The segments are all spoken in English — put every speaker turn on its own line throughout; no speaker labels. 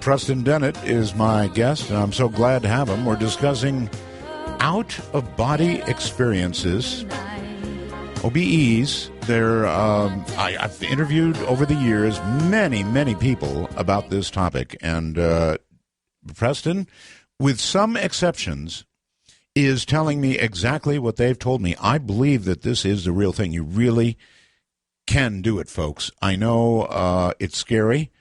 Preston Dennett is my guest, and I'm so glad to have him. We're discussing out-of-body experiences, OBEs. I've interviewed over the years many people about this topic, and Preston, with some exceptions, is telling me exactly what they've told me. I believe that this is the real thing. You really can do it, folks. I know it's scary,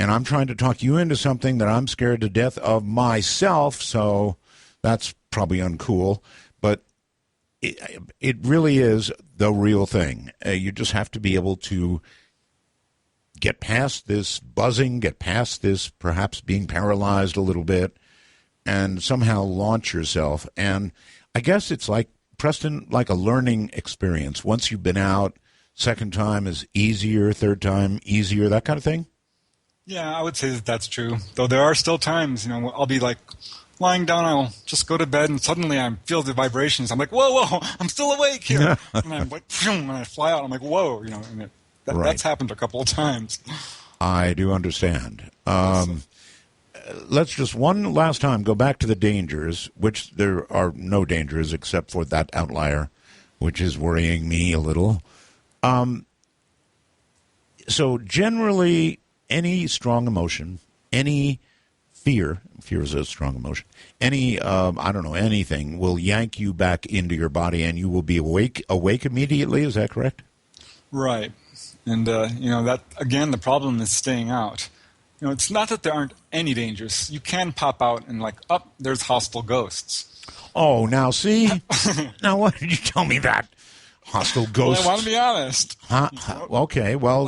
and I'm trying to talk you into something that I'm scared to death of myself, so that's probably uncool, but it really is the real thing. You just have to be able to get past this buzzing, get past this perhaps being paralyzed a little bit, and somehow launch yourself. And I guess it's like, Preston, like a learning experience. Once you've been out, second time is easier, third time easier, that kind of thing?
Yeah, I would say that that's true. Though there are still times, I'll be like lying down, I'll just go to bed, and suddenly I feel the vibrations. I'm like, whoa, I'm still awake here. And I'm like, and I fly out. I'm like, whoa, and that's happened a couple of times.
I do understand. Let's just one last time go back to the dangers, which there are no dangers except for that outlier, which is worrying me a little. So generally, any strong emotion, any fear is a strong emotion, any, anything will yank you back into your body, and you will be awake immediately. Is that correct?
Right. And, that, again, the problem is staying out. It's not that there aren't any dangers. You can pop out and there's hostile ghosts.
Oh, now see? Now why did you tell me that? Hostile ghosts.
Well, I want to be honest.
Okay, well,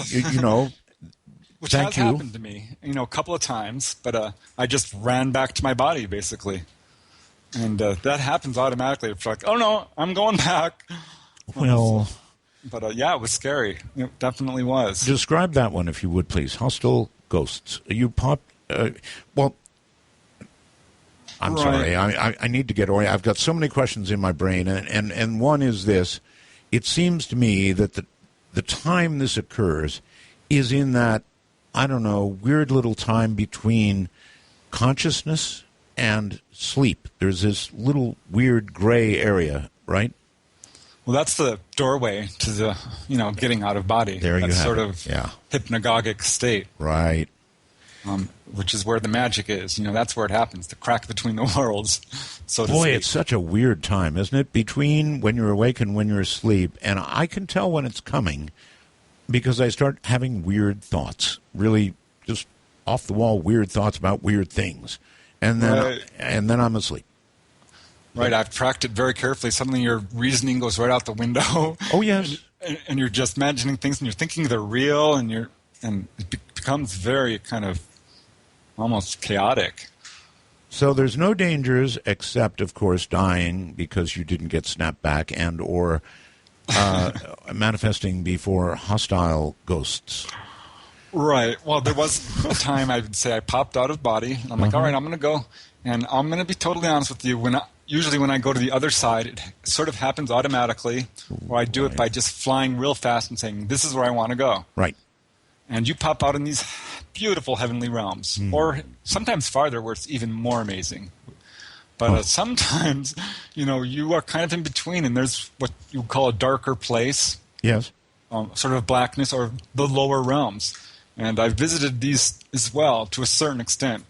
Which has happened to me, a couple of times, but I just ran back to my body, basically. And that happens automatically. It's like, oh, no, I'm going back.
Well...
But, it was scary. It definitely was.
Describe that one, if you would, please. Hostile ghosts. You popped... I'm sorry. I need to get oriented. I've got so many questions in my brain, and one is this. It seems to me that the time this occurs is in that, weird little time between consciousness and sleep. There's this little weird gray area, right?
Well, that's the doorway to the, getting out of body.
There you have
that sort
it.
of hypnagogic state.
Right.
Which is where the magic is. That's where it happens, the crack between the worlds, so to
Boy,
speak.
it's such a weird time, isn't it? Between when you're awake and when you're asleep. And I can tell when it's coming because I start having weird thoughts, really just off-the-wall weird thoughts about weird things. And then I'm asleep.
Right, I've tracked it very carefully. Suddenly your reasoning goes right out the window.
Oh, yes.
And you're just imagining things, and you're thinking they're real, and it becomes very kind of almost chaotic.
So there's no dangers except, of course, dying because you didn't get snapped back and or manifesting before hostile ghosts.
Right. Well, there was a time I would say I popped out of body. And I'm like, all right, I'm going to go. And I'm going to be totally honest with you. Usually when I go to the other side, it sort of happens automatically, or I do it by just flying real fast and saying, this is where I want to go.
Right.
And you pop out in these beautiful heavenly realms, or sometimes farther where it's even more amazing. But sometimes, you are kind of in between, and there's what you call a darker place.
Yes.
Sort of blackness, or the lower realms. And I've visited these as well to a certain extent.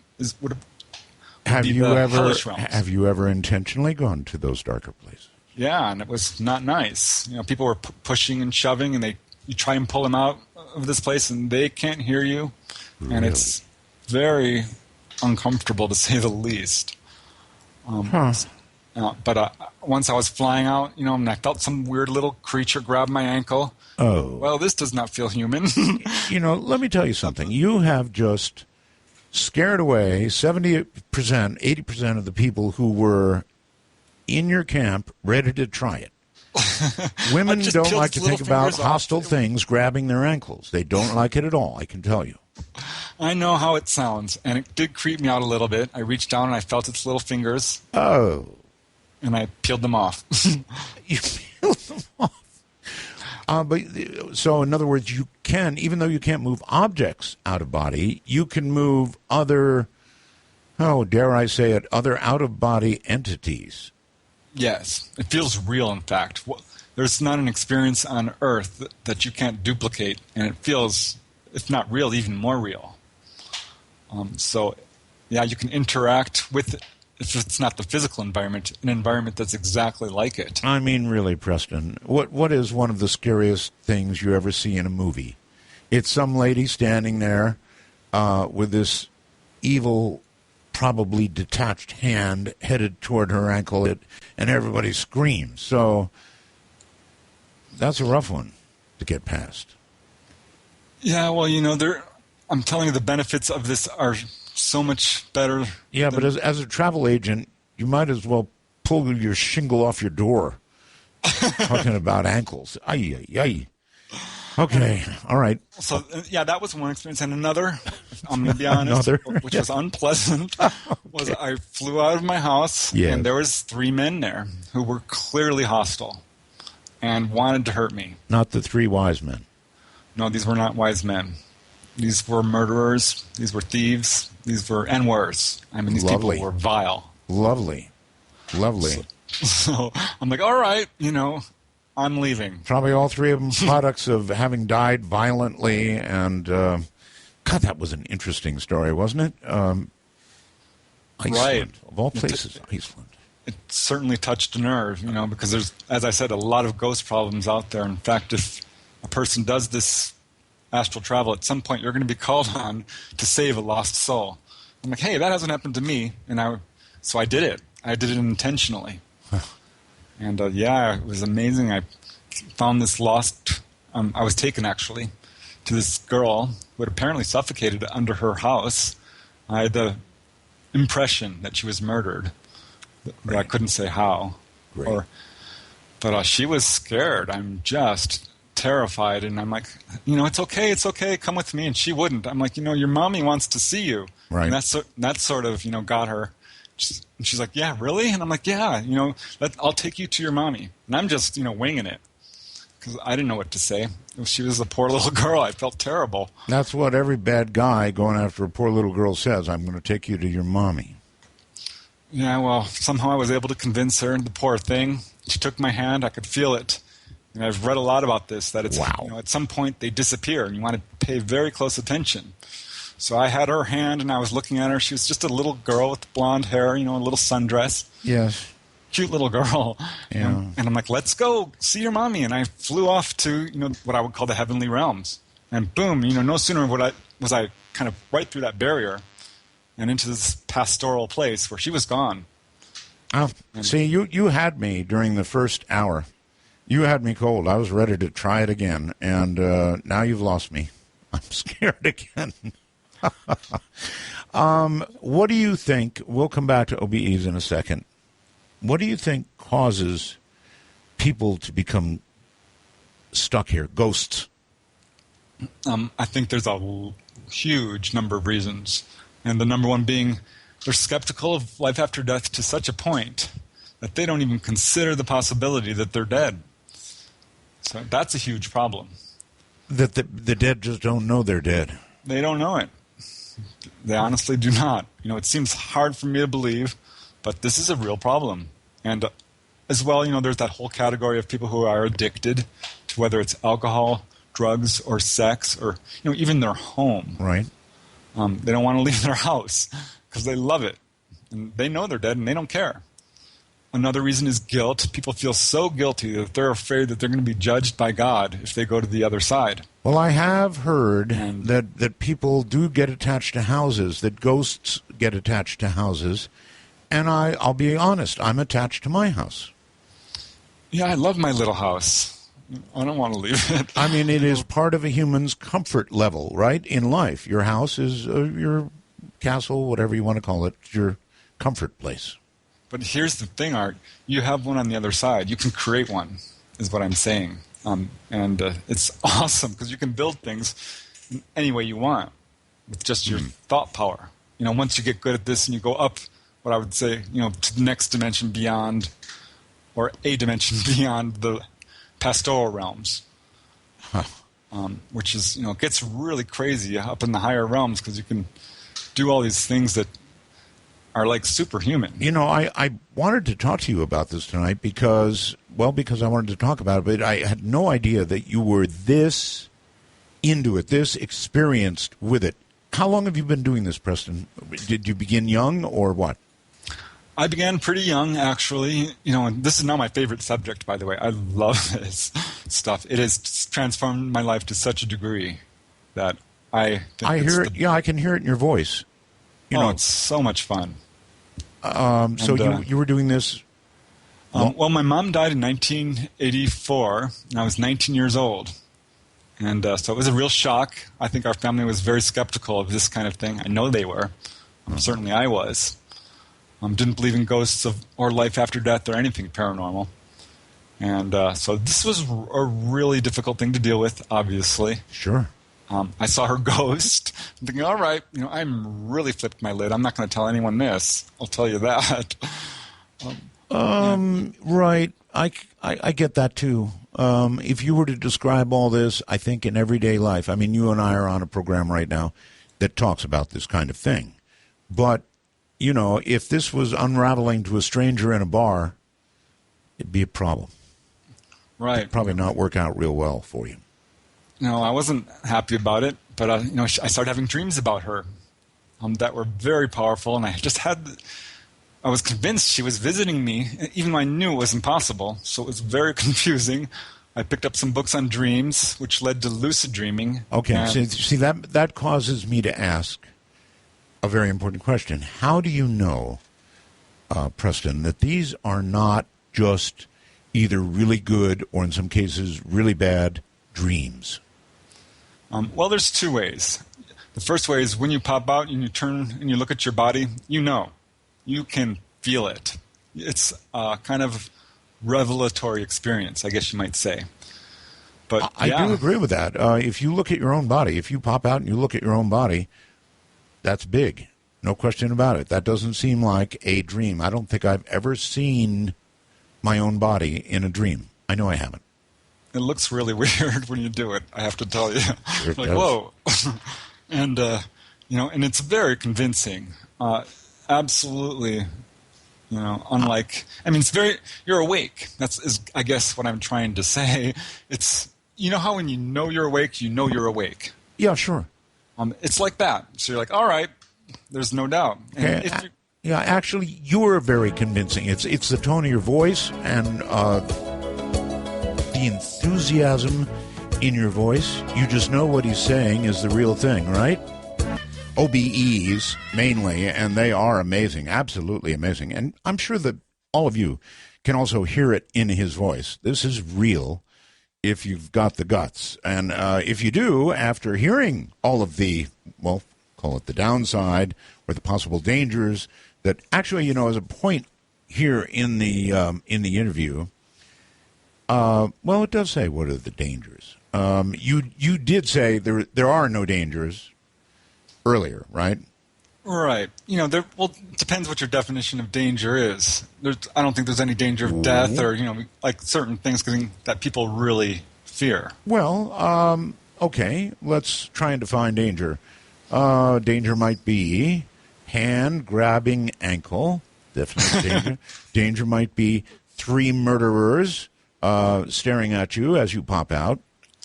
Have you
ever intentionally gone to those darker places?
Yeah, and it was not nice. People were pushing and shoving, and you try and pull them out of this place, and they can't hear you. Really? And it's very uncomfortable, to say the least. But once I was flying out, and I felt some weird little creature grab my ankle.
Oh.
Well, this does not feel human.
Let me tell you something. You have just scared away 70%, 80% of the people who were in your camp ready to try it. Women don't like to think about hostile things grabbing their ankles. They don't like it at all, I can tell you.
I know how it sounds, and it did creep me out a little bit. I reached down and I felt its little fingers.
Oh.
And I peeled them off.
You peeled them off? But so, in other words, you can, even though you can't move objects out of body, you can move other, dare I say it, other out-of-body entities.
Yes, it feels real, in fact. There's not an experience on Earth that you can't duplicate, and it feels, if not real, even more real. So, yeah, you can interact with, if it's not the physical environment, an environment that's exactly like it.
I mean, really, Preston, what is one of the scariest things you ever see in a movie? It's some lady standing there with this evil, probably detached hand headed toward her ankle, and everybody screams. So that's a rough one to get past.
Yeah, well, I'm telling you, the benefits of this are so much better.
Yeah, but as a travel agent, you might as well pull your shingle off your door. Talking about ankles. Ay, ay, ay. Okay, all right.
So, yeah, that was one experience. And another, I'm going to be honest, which was unpleasant, was I flew out of my house, and there was 3 men there who were clearly hostile and wanted to hurt me.
Not the 3 wise men.
No, these were not wise men. These were murderers. These were thieves. These were, and worse. I mean, these people were vile.
Lovely.
So I'm like, all right, I'm leaving.
Probably all 3 of them products of having died violently. And, God, that was an interesting story, wasn't it? Iceland.
Right.
Of all places, Iceland.
It certainly touched a nerve, because there's, as I said, a lot of ghost problems out there. In fact, if a person does this astral travel, at some point you're going to be called on to save a lost soul. I'm like, hey, that hasn't happened to me. So I did it. I did it intentionally. And, it was amazing. I found this lost, I was taken, actually, to this girl who had apparently suffocated under her house. I had the impression that she was murdered, but I couldn't say how. But she was scared. I'm just terrified, and I'm like, it's okay, come with me. And she wouldn't. I'm like, your mommy wants to see you.
Right.
And that sort of, got her. And she's like, yeah, really? And I'm like, yeah, I'll take you to your mommy. And I'm just, winging it because I didn't know what to say. She was a poor little girl. I felt terrible.
That's what every bad guy going after a poor little girl says. I'm going to take you to your mommy.
Yeah, well, somehow I was able to convince her. The poor thing. She took my hand. I could feel it. And I've read a lot about this, that it's, at some point they disappear, and you want to pay very close attention. So I had her hand, and I was looking at her. She was just a little girl with blonde hair, a little sundress.
Yes.
Cute little girl.
Yeah.
And I'm like, let's go see your mommy. And I flew off to, what I would call the heavenly realms. And boom, no sooner was I kind of right through that barrier and into this pastoral place where she was gone.
See, you had me during the first hour. You had me cold. I was ready to try it again, and now you've lost me. I'm scared again. What do you think? We'll come back to OBEs in a second. What do you think causes people to become stuck here, ghosts?
I think there's a huge number of reasons, and the number one being they're skeptical of life after death to such a point that they don't even consider the possibility that they're dead. So that's a huge problem.
That the dead just don't know they're dead.
They don't know it. They honestly do not. It seems hard for me to believe, but this is a real problem. And as well, there's that whole category of people who are addicted to whether it's alcohol, drugs, or sex, or even their home.
Right.
They don't want to leave their house because they love it. And they know they're dead, and they don't care. Another reason is guilt. People feel so guilty that they're afraid that they're going to be judged by God if they go to the other side.
Well, I have heard that people do get attached to houses, that ghosts get attached to houses. And I'll be honest, I'm attached to my house.
Yeah, I love my little house. I don't want to leave it.
I mean, it is part of a human's comfort level, right, in life. Your house is your castle, whatever you want to call it, your comfort place.
But here's the thing, Art. You have one on the other side. You can create one, is what I'm saying. And it's awesome because you can build things in any way you want with just your thought power. Once you get good at this and you go up, what I would say, to the next dimension beyond, or a dimension beyond the pastoral realms, which is, gets really crazy up in the higher realms because you can do all these things that are like superhuman.
I wanted to talk to you about this tonight because I wanted to talk about it, but I had no idea that you were this into it, this experienced with it. How long have you been doing this, Preston? Did you begin young or what?
I began pretty young, actually. And this is now my favorite subject, by the way. I love this stuff. It has transformed my life to such a degree that I hear
it. Yeah, I can hear it in your voice.
It's so much fun.
You were doing this?
Well, my mom died in 1984, and I was 19 years old. And so it was a real shock. I think our family was very skeptical of this kind of thing. I know they were. Certainly I was. Didn't believe in ghosts or life after death or anything paranormal. And so this was a really difficult thing to deal with, obviously.
Sure.
I saw her ghost. I'm thinking, all right, I'm really flipped my lid. I'm not going to tell anyone this. I'll tell you that.
Right. I get that too. If you were to describe all this, I think in everyday life, I mean, you and I are on a program right now that talks about this kind of thing. But, if this was unraveling to a stranger in a bar, it'd be a problem.
Right.
It'd probably not work out real well for you.
No, I wasn't happy about it, but I started having dreams about her that were very powerful, and I was convinced she was visiting me, even though I knew it was impossible. So it was very confusing. I picked up some books on dreams, which led to lucid dreaming.
Okay, see that causes me to ask a very important question. How do you know, Preston, that these are not just either really good or in some cases really bad dreams?
Well, there's two ways. The first way is when you pop out and you turn and you look at your body, you can feel it. It's a kind of revelatory experience, I guess you might say. But
I do agree with that. If you look at your own body, if you pop out and you look at your own body, that's big. No question about it. That doesn't seem like a dream. I don't think I've ever seen my own body in a dream. I know I haven't.
It looks really weird when you do it, I have to tell you.
Sure
like,
does.
whoa. And, and it's very convincing. Absolutely, unlike, you're awake. Is I guess what I'm trying to say. It's, how when you're awake, you're awake.
Yeah, sure.
It's like that. So you're like, all right, there's no doubt. And
Okay. Yeah, actually, you're very convincing. It's the tone of your voice and the enthusiasm in your voice. You just know what he's saying is the real thing, right? OBEs, mainly, and they are amazing, absolutely amazing. And I'm sure that all of you can also hear it in his voice. This is real if you've got the guts. And if you do, after hearing all of the, well, call it the downside or the possible dangers, that actually, as a point here in the interview, well, it does say what are the dangers. You did say there are no dangers earlier, right?
Right. It depends what your definition of danger is. I don't think there's any danger of death or, like certain things that people really fear.
Well, okay, let's try and define danger. Danger might be hand grabbing ankle, definitely danger. Danger might be 3 murderers staring at you as you pop out,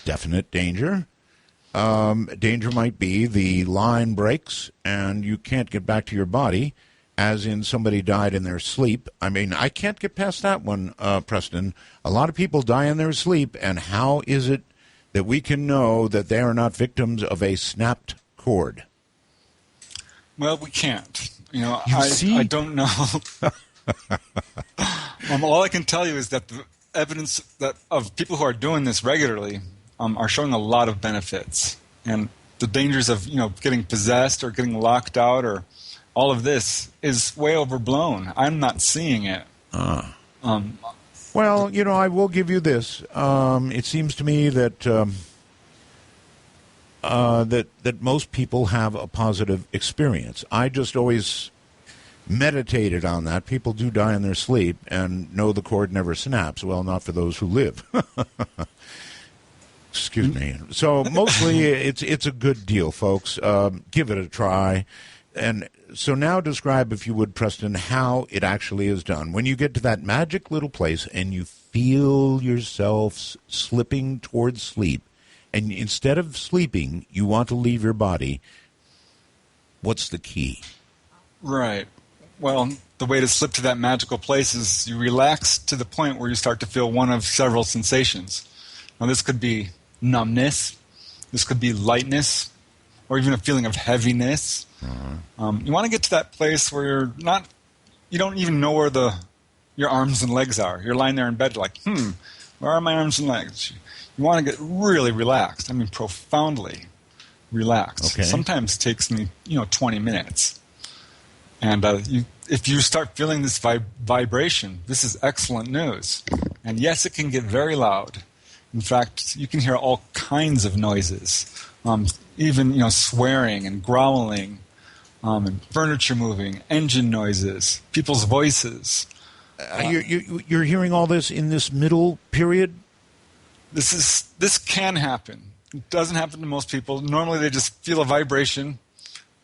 definite danger. Danger might be the line breaks and you can't get back to your body, as in somebody died in their sleep. I mean, I can't get past that one, Preston. A lot of people die in their sleep, and how is it that we can know that they are not victims of a snapped cord?
Well, we can't.
See?
I don't know. All I can tell you is that the evidence of people who are doing this regularly are showing a lot of benefits, and the dangers of getting possessed or getting locked out or all of this is way overblown. I'm not seeing it.
Well, I will give you this. It seems to me that that most people have a positive experience. I just always meditated on that. People do die in their sleep and know the cord never snaps. Well, not for those who live. Excuse me. So mostly it's a good deal, folks. Give it a try. And so now describe, if you would, Preston, how it actually is done. When you get to that magic little place and you feel yourself slipping towards sleep, and instead of sleeping, you want to leave your body, what's the key?
Right. Well, the way to slip to that magical place is you relax to the point where you start to feel one of several sensations. Now, this could be numbness, this could be lightness, or even a feeling of heaviness. You want to get to that place where you don't even know where your arms and legs are. You're lying there in bed like, where are my arms and legs? You want to get really relaxed. I mean, profoundly relaxed.
Okay.
Sometimes it takes me, 20 minutes. And if you start feeling this vibration, this is excellent news. And yes, it can get very loud. In fact, you can hear all kinds of noises, even swearing and growling, and furniture moving, engine noises, people's voices.
You're hearing all this in this middle period?
This can happen. It doesn't happen to most people. Normally, they just feel a vibration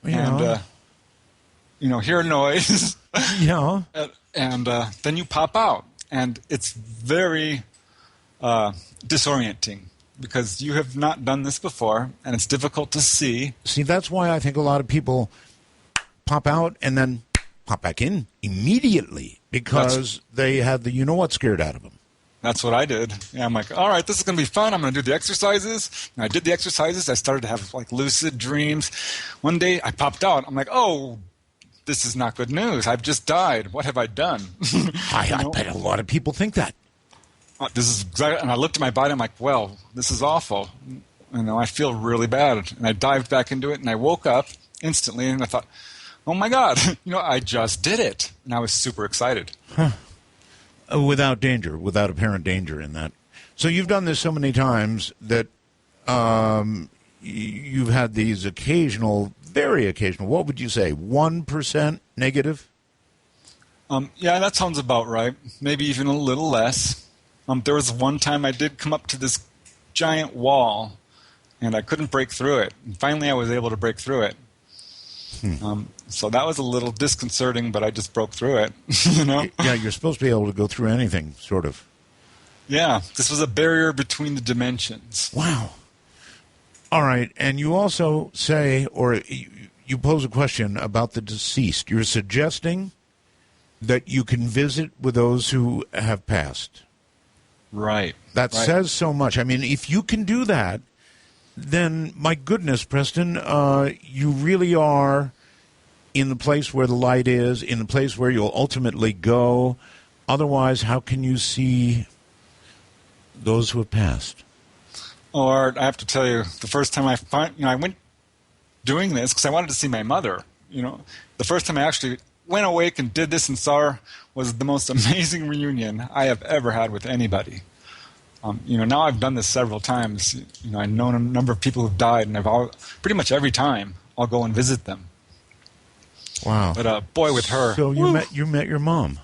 and hear a noise.
Yeah.
And then you pop out, and it's very disorienting because you have not done this before, and it's difficult to see.
See, that's why I think a lot of people pop out and then pop back in immediately because they had the you-know-what scared out of them.
That's what I did. Yeah, I'm like, all right, this is going to be fun. I'm going to do the exercises. And I did the exercises. I started to have lucid dreams. One day I popped out. I'm like, oh, this is not good news. I've just died. What have I done?
I bet a lot of people think that.
This is exactly, and I looked at my body. I'm like, well, this is awful. I feel really bad. And I dived back into it, and I woke up instantly, and I thought, oh my God, I just did it. And I was super excited.
Huh. Without apparent danger in that. So you've done this so many times that you've had these very occasional, what would you say, 1% negative?
Yeah, that sounds about right. Maybe even a little less. There was one time I did come up to this giant wall, and I couldn't break through it. And finally I was able to break through it. So that was a little disconcerting, but I just broke through it.
Yeah, you're supposed to be able to go through anything, sort of.
Yeah, this was a barrier between the dimensions.
Wow. All right, and you also say, or you pose a question about the deceased. You're suggesting that you can visit with those who have passed.
Right.
That says so much. I mean, if you can do that, then, my goodness, Preston, you really are in the place where the light is, in the place where you'll ultimately go. Otherwise, how can you see those who have passed?
Or I have to tell you, the first time I went doing this because I wanted to see my mother. The first time I actually went awake and did this and saw her was the most amazing reunion I have ever had with anybody. Now I've done this several times. I've known a number of people who've died, and pretty much every time I'll go and visit them.
Wow!
But boy, with her,
so you met your mom.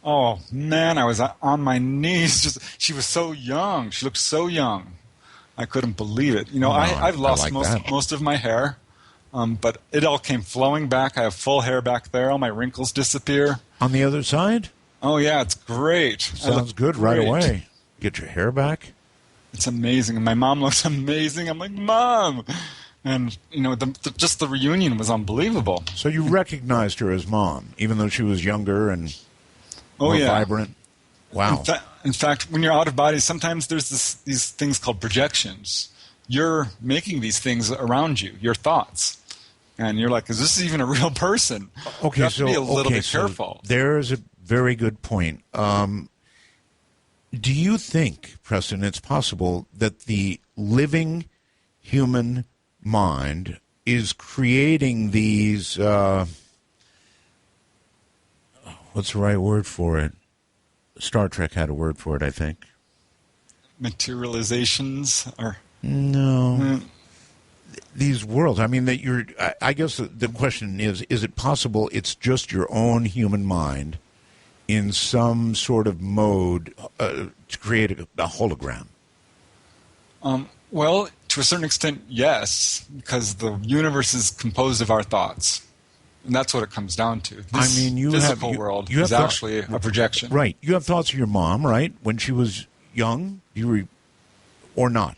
Oh man, I was on my knees. She was so young. She looked so young. I couldn't believe it. I've lost most of my hair, but it all came flowing back. I have full hair back there. All my wrinkles disappear.
On the other side?
Oh yeah, it's great.
Sounds good right away. Get your hair back?
It's amazing. And my mom looks amazing. I'm like, Mom! And, just the reunion was unbelievable.
So you recognized her as Mom, even though she was younger and more vibrant? Wow.
In fact, when you're out of body, sometimes there's these things called projections. You're making these things around you, your thoughts. And you're like, is this even a real person?
Okay,
you have to be a little bit careful.
There's a very good point. Do you think, Preston, it's possible that the living human mind is creating these, what's the right word for it? Star Trek had a word for it, I think.
Materializations?
No. These worlds, I mean, I guess the question is it possible it's just your own human mind in some sort of mode to create a hologram?
Well, to a certain extent, yes, because the universe is composed of our thoughts. And that's what it comes down to. This physical world is actually a projection.
Right. You have thoughts of your mom, right, when she was young? Or not?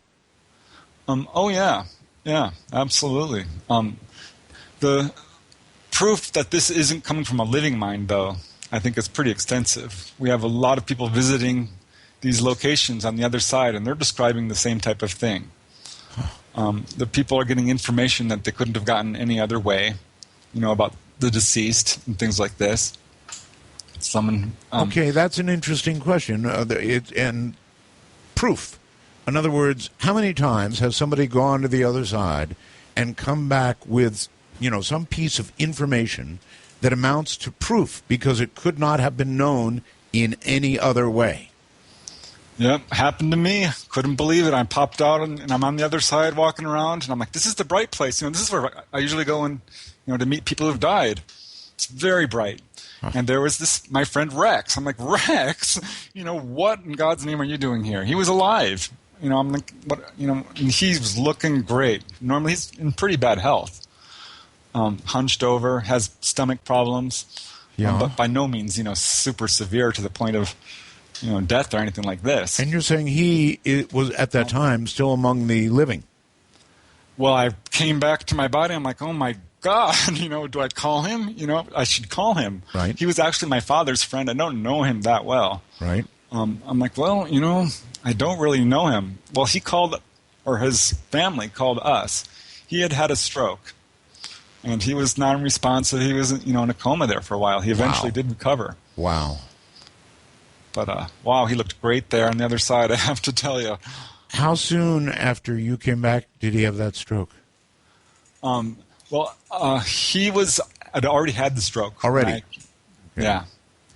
Oh, yeah. Yeah, absolutely. The proof that this isn't coming from a living mind, though, I think is pretty extensive. We have a lot of people visiting these locations on the other side, and they're describing the same type of thing. The people are getting information that they couldn't have gotten any other way, about the deceased and things like this.
Okay, that's an interesting question. And proof. In other words, how many times has somebody gone to the other side and come back with, some piece of information that amounts to proof because it could not have been known in any other way?
Yep, happened to me. Couldn't believe it. I popped out and I'm on the other side walking around, and I'm like, this is the bright place. This is where I usually go to meet people who've died. It's very bright. Huh. And there was my friend Rex. I'm like, Rex? What in God's name are you doing here? He was alive. I'm like, what? And he was looking great. Normally he's in pretty bad health. Hunched over, has stomach problems. Yeah. But by no means, super severe to the point of death or anything like this.
And you're saying he was at that time still among the living?
Well, I came back to my body. I'm like, oh my God, do I call him? I should call him.
Right.
He was actually my father's friend. I don't know him that well.
Right.
I'm like, well, I don't really know him. Well, he called, or his family called us. He had a stroke, and he was non-responsive. He was, in a coma there for a while. He eventually did recover.
Wow.
But, he looked great there on the other side, I have to tell you.
How soon after you came back did he have that stroke?
He had already had the stroke.
Already?
Yeah,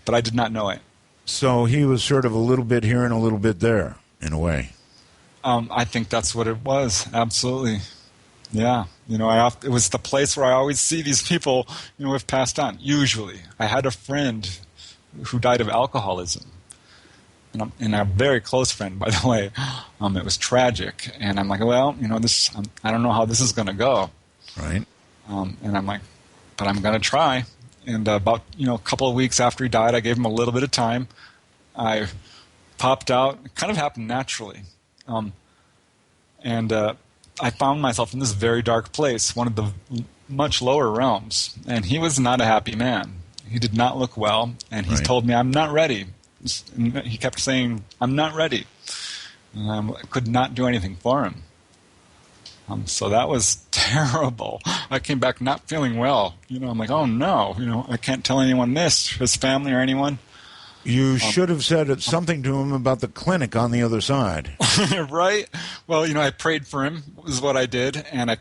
but I did not know it.
So he was sort of a little bit here and a little bit there, in a way.
I think that's what it was, absolutely. Yeah, it was the place where I always see these people, who have passed on, usually. I had a friend who died of alcoholism. And a very close friend, by the way. It was tragic. And I'm like, well, this. I don't know how this is going to go.
Right.
And I'm like, but I'm going to try. And about, a couple of weeks after he died, I gave him a little bit of time. I popped out. It kind of happened naturally. And I found myself in this very dark place, one of the much lower realms. And he was not a happy man. He did not look well. And he's told me, I'm not ready. And he kept saying, I'm not ready. And I could not do anything for him. So that was terrible. I came back not feeling well. I'm like, oh no, I can't tell anyone this, his family or anyone.
You should have said something to him about the clinic on the other side.
Right? Well, I prayed for him, is what I did. And I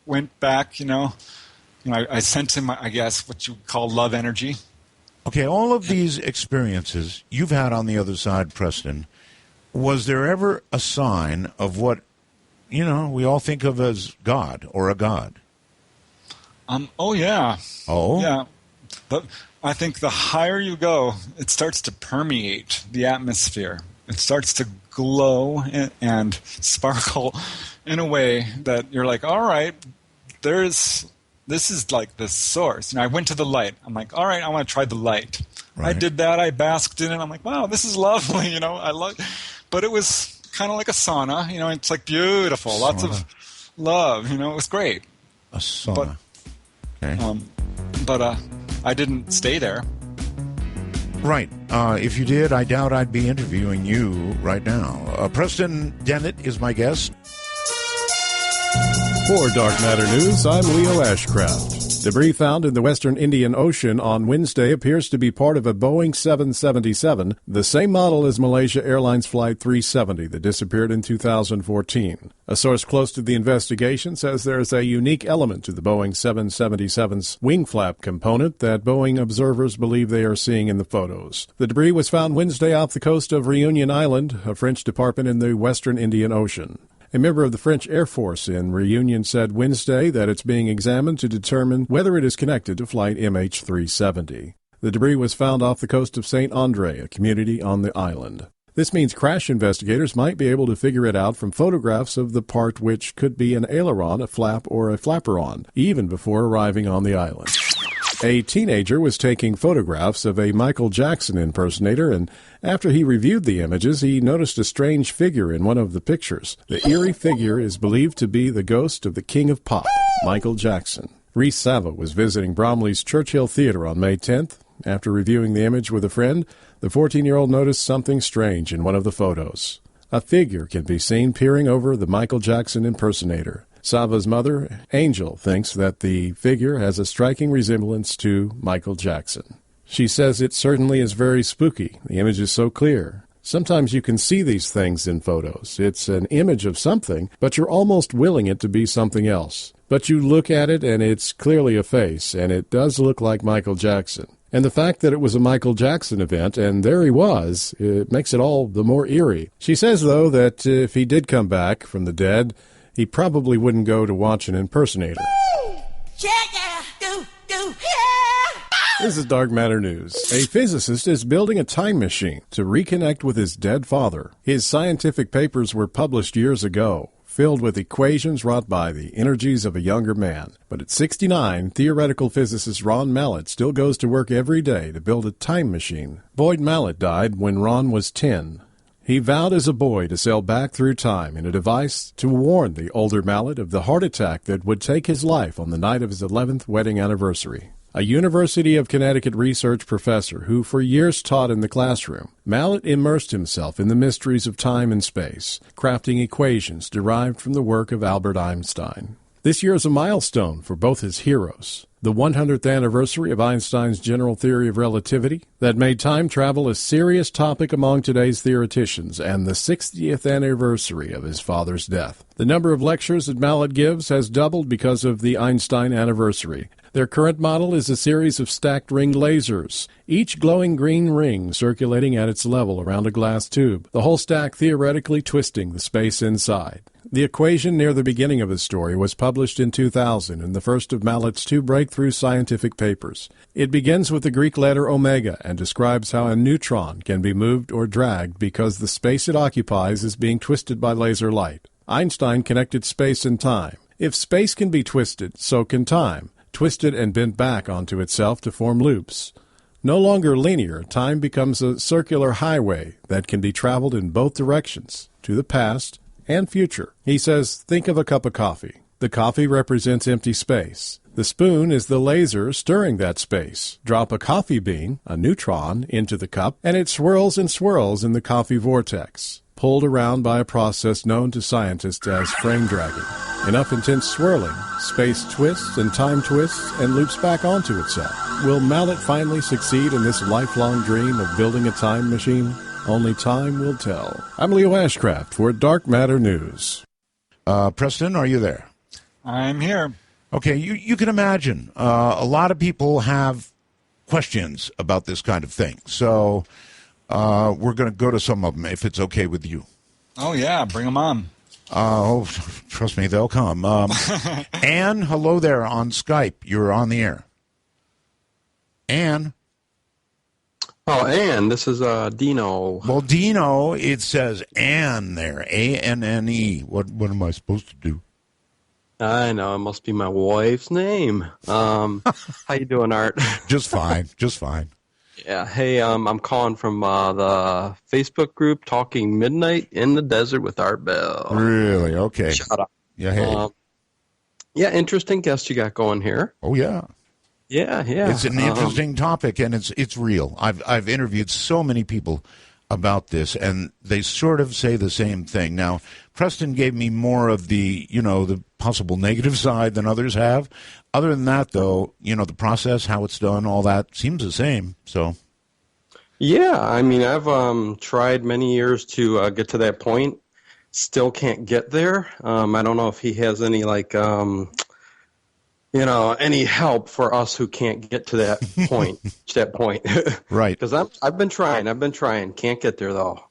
went back, I sent him, I guess, what you call love energy.
Okay, all of these experiences you've had on the other side, Preston, was there ever a sign of what, we all think of as God or a God?
Oh, yeah.
Oh?
Yeah. But I think the higher you go, it starts to permeate the atmosphere. It starts to glow and sparkle in a way that you're like, all right, this is like the source. I went to the light. I'm like, all right, I want to try the light. Right. I did that. I basked in it. I'm like, wow, this is lovely. I love. But it was kind of like a sauna. It's like beautiful, lots of love. It was great.
A sauna.
But I didn't stay there.
Right. If you did, I doubt I'd be interviewing you right now. Preston Dennett is my guest.
For Dark Matter News, I'm Leo Ashcraft. Debris found in the western Indian Ocean on Wednesday appears to be part of a Boeing 777, the same model as Malaysia Airlines Flight 370 that disappeared in 2014. A source close to the investigation says there is a unique element to the Boeing 777's wing flap component that Boeing observers believe they are seeing in the photos. The debris was found Wednesday off the coast of Reunion Island, a French department in the western Indian Ocean. A member of the French Air Force in Reunion said Wednesday that it's being examined to determine whether it is connected to Flight MH370. The debris was found off the coast of St. Andre, a community on the island. This means crash investigators might be able to figure it out from photographs of the part which could be an aileron, a flap, or a flaperon, even before arriving on the island. A teenager was taking photographs of a Michael Jackson impersonator, and after he reviewed the images, he noticed a strange figure in one of the pictures. The eerie figure is believed to be the ghost of the King of Pop, Michael Jackson. Reese Sava was visiting Bromley's Churchill Theater on May 10th. After reviewing the image with a friend, the 14-year-old noticed something strange in one of the photos. A figure can be seen peering over the Michael Jackson impersonator. Sava's mother, Angel, thinks that the figure has a striking resemblance to Michael Jackson. She says it certainly is very spooky. The image is so clear. Sometimes you can see these things in photos. It's an image of something, but you're almost willing it to be something else. But you look at it, and it's clearly a face, and it does look like Michael Jackson. And the fact that it was a Michael Jackson event, and there he was, it makes it all the more eerie. She says, though, that if he did come back from the dead, he probably wouldn't go to watch an impersonator. This is Dark Matter News. A physicist is building a time machine to reconnect with his dead father. His scientific papers were published years ago, filled with equations wrought by the energies of a younger man. But at 69, theoretical physicist Ron Mallett still goes to work every day to build a time machine. Boyd Mallett died when Ron was 10. He vowed as a boy to sail back through time in a device to warn the older Mallett of the heart attack that would take his life on the night of his 11th wedding anniversary. A University of Connecticut research professor who for years taught in the classroom, Mallett immersed himself in the mysteries of time and space, crafting equations derived from the work of Albert Einstein. This year is a milestone for both his heroes. The 100th anniversary of Einstein's general theory of relativity that made time travel a serious topic among today's theoreticians, and the 60th anniversary of his father's death. The number of lectures that Mallett gives has doubled because of the Einstein anniversary. Their current model is a series of stacked ring lasers, each glowing green ring circulating at its level around a glass tube, the whole stack theoretically twisting the space inside. The equation near the beginning of his story was published in 2000 in the first of Mallett's two breakthrough scientific papers. It begins with the Greek letter omega and describes how a neutron can be moved or dragged because the space it occupies is being twisted by laser light. Einstein connected space and time. If space can be twisted, so can time, twisted and bent back onto itself to form loops. No longer linear, time becomes a circular highway that can be traveled in both directions, to the past and future. He says, think of a cup of coffee. The coffee represents empty space. The spoon is the laser stirring that space. Drop a coffee bean, a neutron, into the cup, and it swirls and swirls in the coffee vortex, pulled around by a process known to scientists as frame dragging. Enough intense swirling, space twists and time twists and loops back onto itself. Will Mallett finally succeed in this lifelong dream of building a time machine? Only time will tell. I'm Leo Ashcraft for Dark Matter News.
Preston, are you there?
I'm here.
Okay, you can imagine a lot of people have questions about this kind of thing. So we're going to go to some of them, if it's okay with you.
Oh, yeah, bring them on.
Trust me, they'll come. Anne, hello there on Skype. You're on the air. Anne?
Oh, Anne, this is Dino.
Well, Dino, it says Anne there, A-N-N-E. What am I supposed to do?
I know, it must be my wife's name. How you doing, Art?
Just fine, just fine.
Yeah, hey, I'm calling from the Facebook group Talking Midnight in the Desert with Art Bell.
Really? Okay.
Shout out.
Yeah, hey.
Yeah, interesting guest you got going here.
Oh, yeah.
Yeah.
It's an interesting topic, and it's real. I've interviewed so many people about this, and they sort of say the same thing. Now, Preston gave me more of the possible negative side than others have. Other than that, though, the process, how it's done, all that seems the same. So,
yeah, I mean, I've tried many years to get to that point. Still can't get there. I don't know if he has any any help for us who can't get to that point.
Right.
Because I've been trying. Can't get there, though.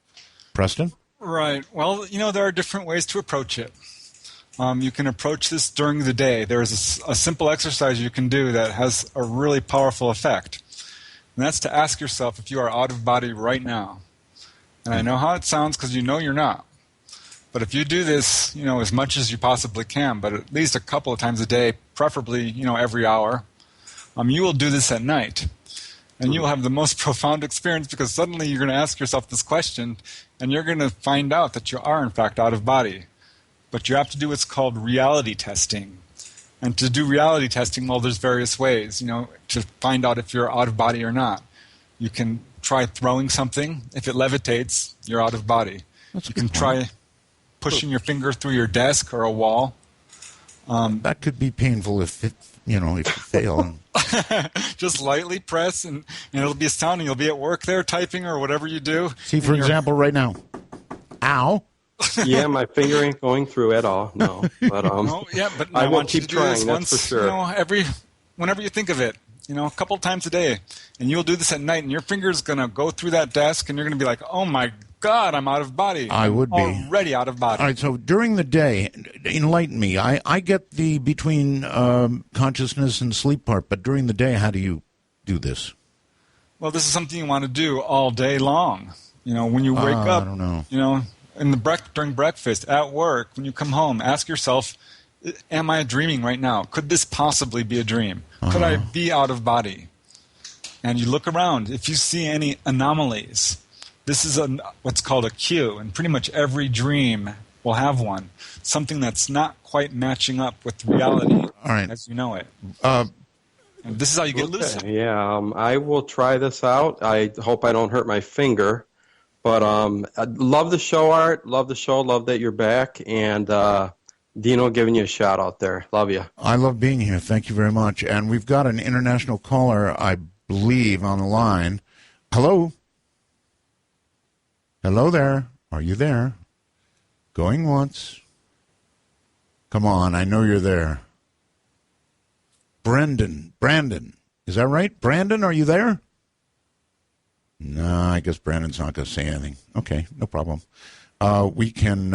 Preston?
Right. Well, there are different ways to approach it. You can approach this during the day. There's a simple exercise you can do that has a really powerful effect. And that's to ask yourself if you are out of body right now. And I know how it sounds because you know you're not. But if you do this, as much as you possibly can, but at least a couple of times a day, preferably, every hour, you will do this at night. And you'll have the most profound experience because suddenly you're going to ask yourself this question and you're going to find out that you are, in fact, out of body. But you have to do what's called reality testing. And to do reality testing, well, there's various ways, to find out if you're out of body or not. You can try throwing something. If it levitates, you're out of body. You can try pushing your finger through your desk or a wall.
That could be painful if you fail.
Just lightly press, and it'll be astounding. You'll be at work there typing or whatever you do.
See, for example, right now. Ow.
Yeah, my finger ain't going through at all. No, but
but
I will
want you
keep
to do this
trying.
once,
That's for sure.
Whenever you think of it, a couple times a day, and you'll do this at night, and your finger's gonna go through that desk, and you're gonna be like, "Oh my God, I'm out of body."
I would be
already out of body.
All right, so during the day, enlighten me. I get the between consciousness and sleep part, but during the day, how do you do this?
Well, this is something you want to do all day long. When you wake up,
I don't know.
During breakfast, at work, when you come home, ask yourself, am I dreaming right now? Could this possibly be a dream? Could I be out of body? And you look around. If you see any anomalies, this is what's called a cue, and pretty much every dream will have one. Something that's not quite matching up with reality as you know it. And this is how you get lucid.
Yeah, I will try this out. I hope I don't hurt my finger. But I love the show, Art. Love the show. Love that you're back. And Dino giving you a shout out there. Love you.
I love being here. Thank you very much. And we've got an international caller, I believe, on the line. Hello? Hello there. Are you there? Going once. Come on, I know you're there. Brandon. Is that right? Brandon, are you there? No, I guess Brandon's not going to say anything. Okay, no problem. We can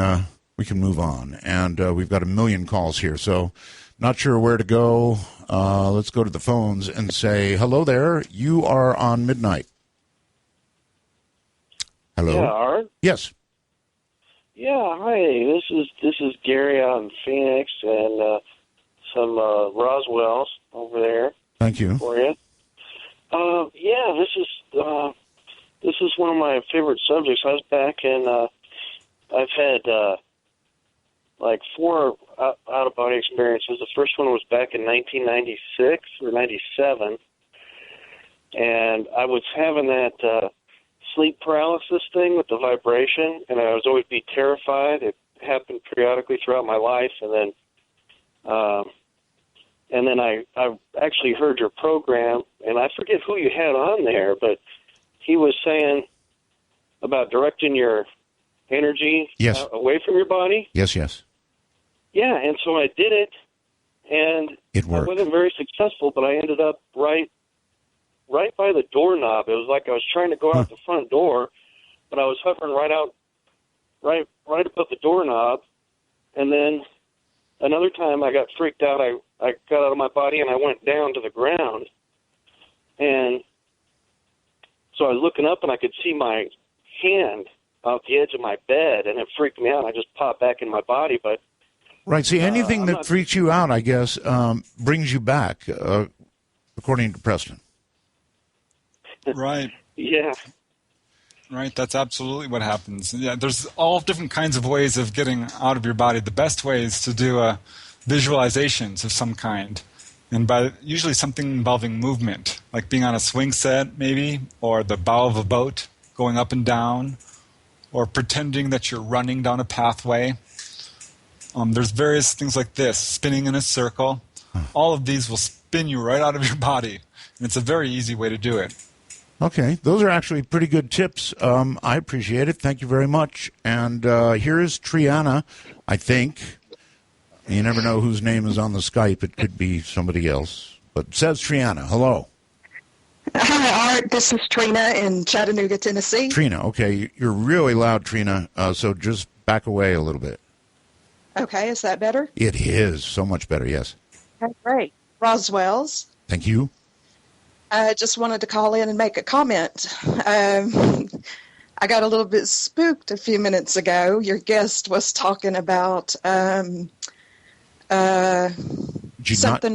move on. And we've got a million calls here, so not sure where to go. Let's go to the phones and say, hello there. You are on Midnight. Hello?
Yeah, Art?
Yes.
Yeah, hi. This is Gary out in Phoenix and some Roswells over there.
Thank you.
For you. This is one of my favorite subjects. I was back in, I've had like 4 out-of-body experiences. The first one was back in 1996 or 97, and I was having that sleep paralysis thing with the vibration, and I was always be terrified. It happened periodically throughout my life, and then I actually heard your program, and I forget who you had on there, but he was saying about directing your energy away from your body.
Yes.
Yeah, and so I did it, and
it worked.
I wasn't very successful, but I ended up right by the doorknob. It was like I was trying to go out the front door, but I was hovering right above the doorknob. And then another time I got freaked out. I got out of my body and I went down to the ground. And so I was looking up and I could see my hand off the edge of my bed, and it freaked me out. I just popped back in my body, but
right. See, anything that freaks you out, I guess, brings you back, according to Preston.
Right.
Yeah.
Right, that's absolutely what happens. Yeah, there's all different kinds of ways of getting out of your body. The best way is to do visualizations of some kind, and by usually something involving movement, like being on a swing set maybe, or the bow of a boat going up and down, or pretending that you're running down a pathway. There's various things like this, spinning in a circle. All of these will spin you right out of your body, and it's a very easy way to do it.
Okay, those are actually pretty good tips. I appreciate it. Thank you very much. And here is Triana, I think. You never know whose name is on the Skype. It could be somebody else. But it says Triana. Hello.
Hi, Art. This is Trina in Chattanooga, Tennessee.
Trina, okay. You're really loud, Trina, so just back away a little bit.
Okay, is that better?
It is. So much better, yes.
Okay, great. Roswell's.
Thank you.
I just wanted to call in and make a comment. I got a little bit spooked a few minutes ago. Your guest was talking about something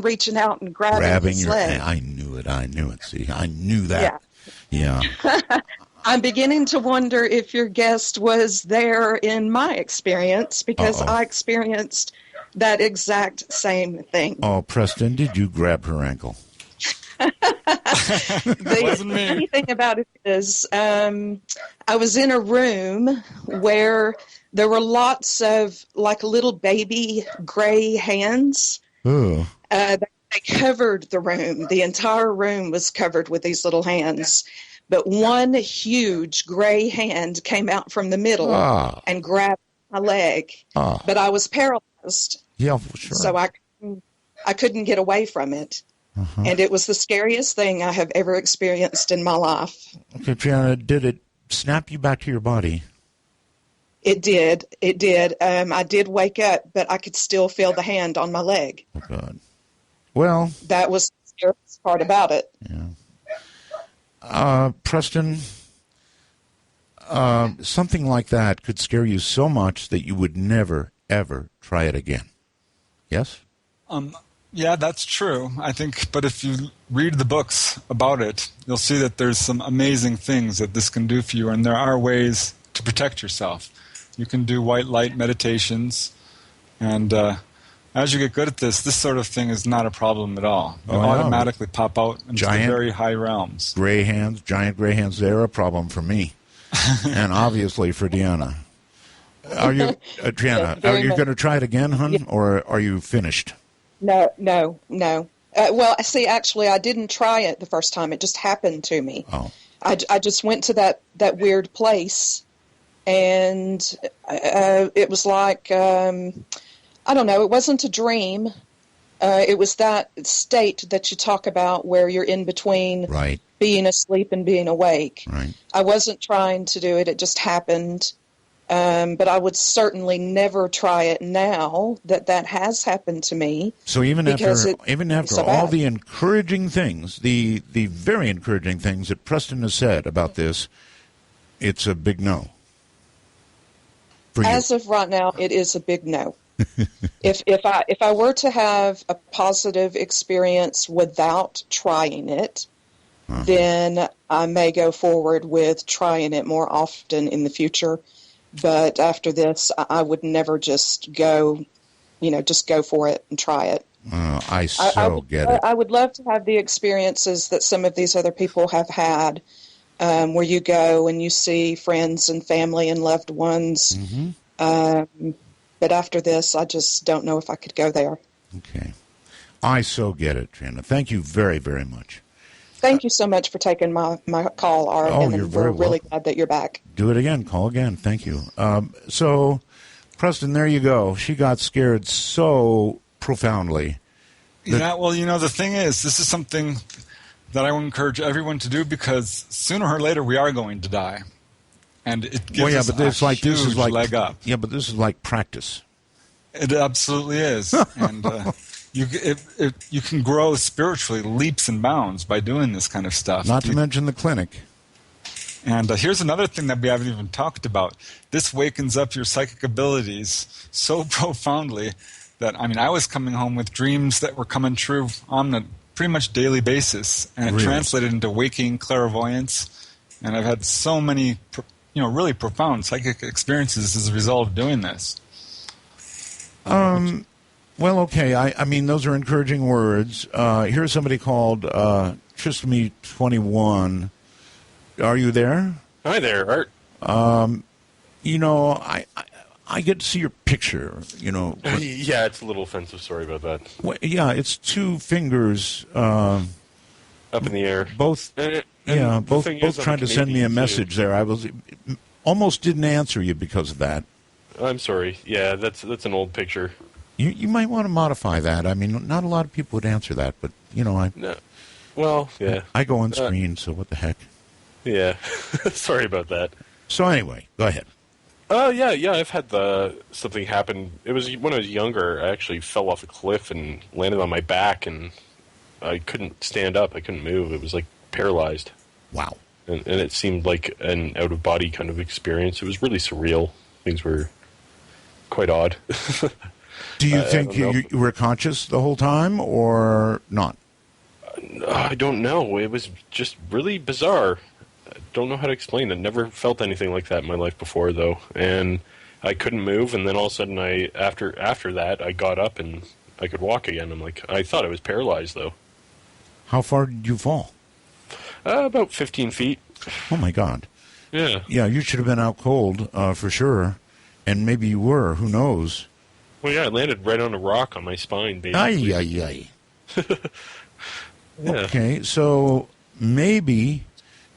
reaching out and grabbing his leg.
I knew it. See, I knew that. Yeah.
I'm beginning to wonder if your guest was there in my experience, because I experienced that exact same thing.
Oh, Preston, did you grab her ankle?
The funny thing about it is I was in a room where there were lots of like little baby gray hands.
Oh.
They covered the room. The entire room was covered with these little hands. But one huge gray hand came out from the middle and grabbed my leg. But I was paralyzed.
Yeah, for sure.
So I couldn't get away from it.
Uh-huh.
And it was the scariest thing I have ever experienced in my life.
Okay, Triana, did it snap you back to your body?
It did. It did. I did wake up, but I could still feel the hand on my leg.
Oh, God. Well,
that was the scariest part about it.
Yeah. Preston, something like that could scare you so much that you would never, ever try it again. Yes?
Yeah, that's true. I think, but if you read the books about it, you'll see that there's some amazing things that this can do for you, and there are ways to protect yourself. You can do white light meditations, and as you get good at this sort of thing is not a problem at all. You automatically pop out into the very high realms.
Giant gray hands, they're a problem for me, and obviously for Deanna. Are you, Triana, are you going to try it again, hon, or are you finished?
No. Well, see, actually, I didn't try it the first time. It just happened to me.
Oh.
I just went to that weird place, and it was like, I don't know, it wasn't a dream. It was that state that you talk about where you're in between being asleep and being awake.
Right.
I wasn't trying to do it. It just happened. But I would certainly never try it now that has happened to me.
So even after all the encouraging things, the very encouraging things that Preston has said about this, it's a big no. For you.
As of right now, it is a big no. If I were to have a positive experience without trying it, then I may go forward with trying it more often in the future. But after this, I would never just go for it and try it.
I get it.
I would love to have the experiences that some of these other people have had, where you go and you see friends and family and loved ones.
Mm-hmm.
But after this, I just don't know if I could go there.
Okay. I so get it, Trina. Thank you very, very much.
Thank you so much for taking my call, Art.
Oh,
and
you're
we're
very
really
welcome.
glad that you're back.
Do it again. Call again. Thank you. So, Preston, there you go. She got scared so profoundly.
Yeah, well, the thing is, this is something that I would encourage everyone to do because sooner or later we are going to die. And it gives us a huge leg up.
Yeah, but this is like practice.
It absolutely is. And you can grow spiritually leaps and bounds by doing this kind of stuff.
Not to mention the clinic.
And here's another thing that we haven't even talked about. This wakens up your psychic abilities so profoundly that, I was coming home with dreams that were coming true on a pretty much daily basis. And it translated into waking clairvoyance. And I've had so many, really profound psychic experiences as a result of doing this.
Well, okay. I mean, those are encouraging words. Here's somebody called Tristamy21. Are you there?
Hi there, Art.
I get to see your picture,
Yeah, it's a little offensive. Sorry about that.
Well, yeah, it's two fingers
up in the air.
Both trying to send me a message there. I almost didn't answer you because of that.
I'm sorry. Yeah, that's an old picture.
You might want to modify that. I mean, not a lot of people would answer that, but
No. Well, yeah.
I go on screen, so what the heck?
Yeah. Sorry about that.
So anyway, go ahead.
Yeah. I've had something happen. It was when I was younger. I actually fell off a cliff and landed on my back, and I couldn't stand up. I couldn't move. It was like paralyzed.
Wow.
and it seemed like an out-of-body kind of experience. It was really surreal. Things were quite odd.
Do you think you were conscious the whole time or not?
I don't know. It was just really bizarre. I don't know how to explain it. Never felt anything like that in my life before, though. And I couldn't move, and then all of a sudden, after that, I got up and I could walk again. I thought I was paralyzed, though.
How far did you fall?
About 15 feet.
Oh, my God.
Yeah.
Yeah, you should have been out cold, for sure. And maybe you were. Who knows?
Well, yeah, I landed right on a rock on my spine, basically.
Ay.
Yeah.
Okay, so maybe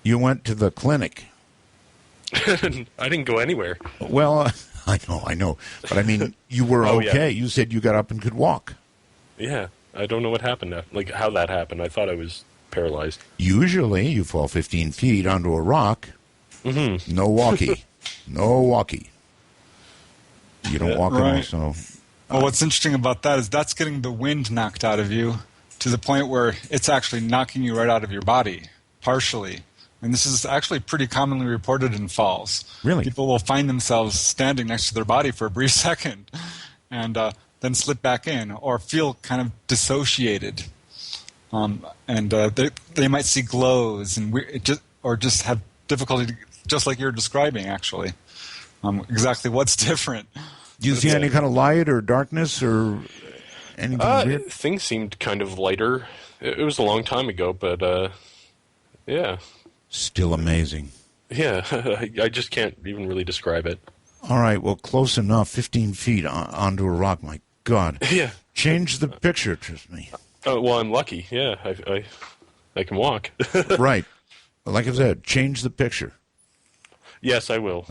you went to the clinic.
I didn't go anywhere.
Well, I know. But I mean, you were okay.
Yeah.
You said you got up and could walk.
Yeah, I don't know what happened. How that happened. I thought I was paralyzed.
Usually, you fall 15 feet onto a rock.
Mm-hmm.
No walkie. No walkie. You don't walk at all, so...
Well, what's interesting about that is that's getting the wind knocked out of you to the point where it's actually knocking you right out of your body, partially. And this is actually pretty commonly reported in falls.
Really?
People will find themselves standing next to their body for a brief second and then slip back in or feel kind of dissociated. They might see glows or just have difficulty, just like you're describing, actually. Exactly what's different.
Do you see any kind of light or darkness or anything weird?
Things seemed kind of lighter. It was a long time ago, but yeah.
Still amazing.
Yeah, I just can't even really describe it.
All right, well, close enough. 15 feet onto a rock. My God.
Yeah.
Change the picture, trust me.
Oh, well, I'm lucky. Yeah, I can walk.
Right. Like I said, change the picture.
Yes, I will.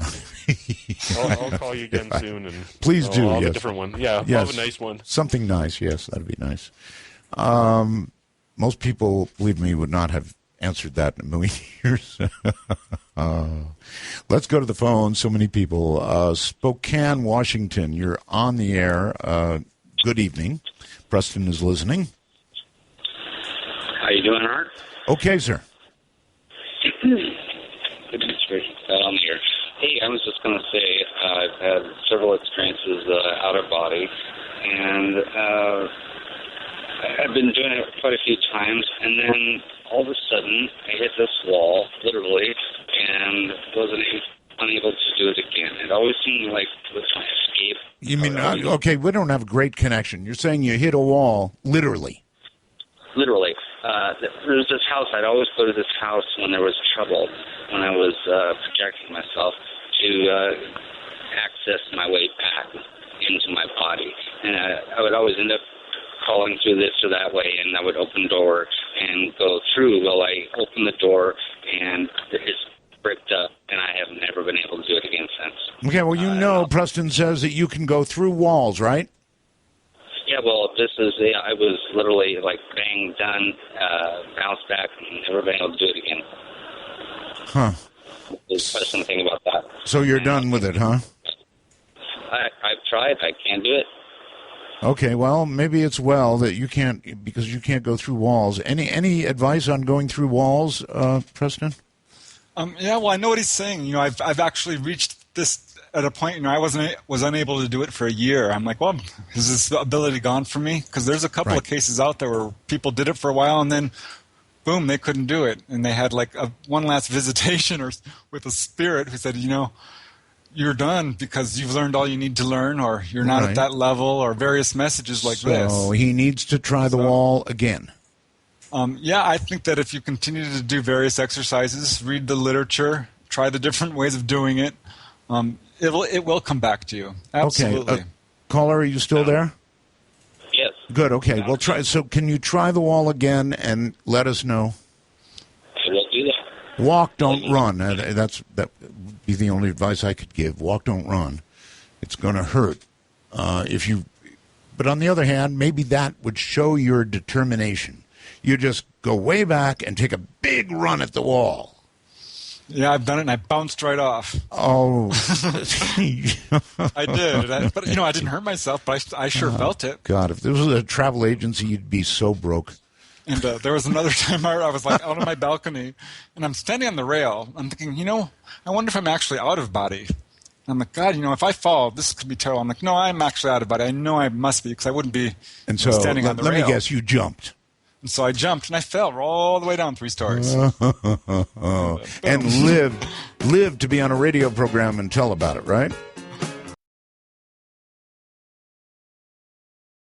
I'll call you again soon. And
please do.
I'll have
yes.
a different one. Yeah,
yes.
I'll have a nice one.
Something nice. Yes, that'd be nice. Most people, believe me, would not have answered that in a million years. Let's go to the phone. So many people. Spokane, Washington. You're on the air. Good evening. Preston is listening.
How you doing, Art?
Okay, sir.
I'm here. Hey, I was just going to say I've had several experiences out of body, and I've been doing it quite a few times, and then all of a sudden I hit this wall, literally, and wasn't unable to do it again. It always seemed like it was my escape.
You mean, okay, we don't have a great connection. You're saying you hit a wall, literally.
Literally. There was this house. I'd always go to this house when there was trouble, when I was projecting myself to access my way back into my body. And I would always end up calling through this or that way, and I would open the door and go through. Well, I opened the door, and it's bricked up, and I have never been able to do it again since.
Okay, well, Preston says that you can go through walls, right?
Yeah, well, I was literally like bang, done, bounced back, and never been able to do it again.
Huh.
There's something about that.
So you're done with it, huh?
I've tried. I can't do it.
Okay, well, maybe it's that you can't, because you can't go through walls. Any advice on going through walls, Preston?
Yeah, well, I know what he's saying. You know, I've actually reached this at a point, I was unable to do it for a year. I'm like, well, is this ability gone from me? Because there's a couple of cases out there where people did it for a while and then, boom, they couldn't do it. And they had like one last visitation with a spirit who said, you're done because you've learned all you need to learn, or you're not at that level, or various messages like this.
So he needs to try the wall again.
Yeah, I think that if you continue to do various exercises, read the literature, try the different ways of doing it, it will come back to you. Absolutely.
Okay. Caller, are you still there?
Yes.
Good. Okay. Well, try. So, can you try the wall again and let us know?
I will do that.
Walk, don't run. That would be the only advice I could give. Walk, don't run. It's going to hurt if you. But on the other hand, maybe that would show your determination. You just go way back and take a big run at the wall.
Yeah, I've done it, and I bounced right off.
Oh.
I did. But, I didn't hurt myself, but I sure felt it.
God, if this was a travel agency, you'd be so broke.
And there was another time I was like out on my balcony, and I'm standing on the rail. I'm thinking, I wonder if I'm actually out of body. And I'm like, God, if I fall, this could be terrible. I'm like, no, I'm actually out of body. I know I must be because I wouldn't be standing on the rail.
Let me guess, you jumped.
And so I jumped, and I fell all the way down 3 stories.
And lived to be on a radio program and tell about it, right?